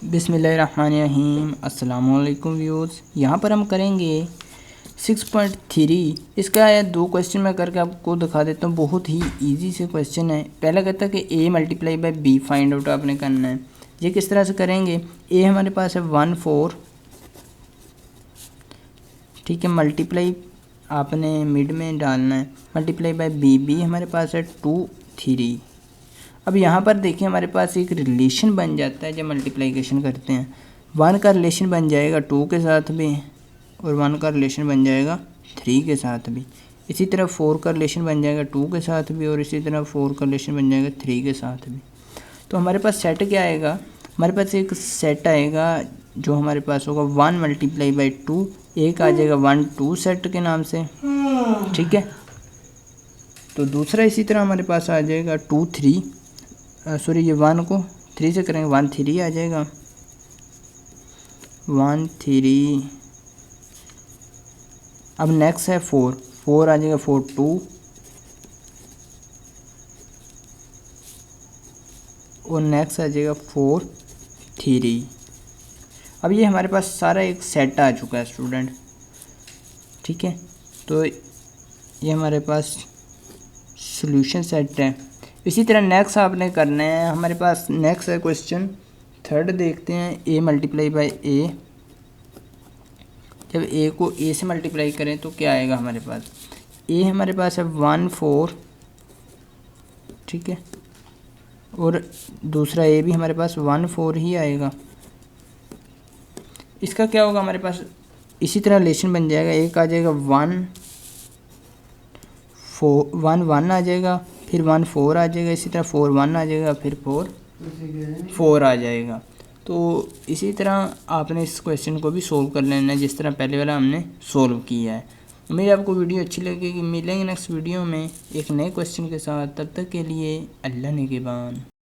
बिस्मिल्लाहिर्रहमानिर्रहीम। अस्सलाम वालेकुम व्यूअर्स। यहाँ पर हम करेंगे 6.3। इसका है 2 क्वेश्चन मैं करके आपको दिखा देता हूँ। बहुत ही इजी से क्वेश्चन है। पहला कहता है कि a multiply by b find out आपने करना है। ये किस तरह से करेंगे, a हमारे पास है 1 4, ठीक है, मल्टीप्लाई आपने मिड में डालना है, मल्टीप्लाई बाय b हमारे पास है 2 3। अब यहाँ पर देखिए हमारे पास एक रिलेशन बन जाता है जब मल्टीप्लिकेशन करते हैं। 1 का रिलेशन बन जाएगा 2 के साथ भी और 1 का रिलेशन बन जाएगा 3 के साथ भी। इसी तरह 4 का रिलेशन बन जाएगा 2 के साथ भी और इसी तरह 4 का रिलेशन बन जाएगा 3 के साथ भी। तो हमारे पास सेट क्या आएगा, हमारे पास एक सेट आएगा जो हमारे पास होगा 1 मल्टीप्लाई बाई 2, एक आ जाएगा 1 2 सेट के नाम से, ठीक है। तो दूसरा इसी तरह हमारे पास आ जाएगा 2 3, सॉरी ये 1 को 3 से करेंगे 1 3 आ जाएगा 1 3। अब नेक्स्ट है 4 4 आ जाएगा 4 2 और नेक्स्ट आ जाएगा 4 3। अब ये हमारे पास सारा एक सेट आ चुका है स्टूडेंट, ठीक है। तो ये हमारे पास सॉल्यूशन सेट है। इसी तरह नेक्स्ट आपने करना है, हमारे पास नेक्स्ट है क्वेश्चन थर्ड, देखते हैं a मल्टीप्लाई बाई a। जब a को a से मल्टीप्लाई करें तो क्या आएगा हमारे पास, a हमारे पास है 1 4, ठीक है, और दूसरा a भी हमारे पास 1 4 ही आएगा। इसका क्या होगा, हमारे पास इसी तरह रिलेशन बन जाएगा, एक आ जाएगा 1 4 1 1 आ जाएगा, फिर 1 4 आ जाएगा, इसी तरह 4 1 आ जाएगा, फिर 4 4 आ जाएगा। तो इसी तरह आपने इस क्वेश्चन को भी सोल्व कर लेना है जिस तरह पहले वाला हमने सोल्व किया है। उम्मीद आपको वीडियो अच्छी लगेगी। मिलेंगे नेक्स्ट वीडियो में एक नए क्वेश्चन के साथ, तब तक के लिए अल्लाह निगहबान।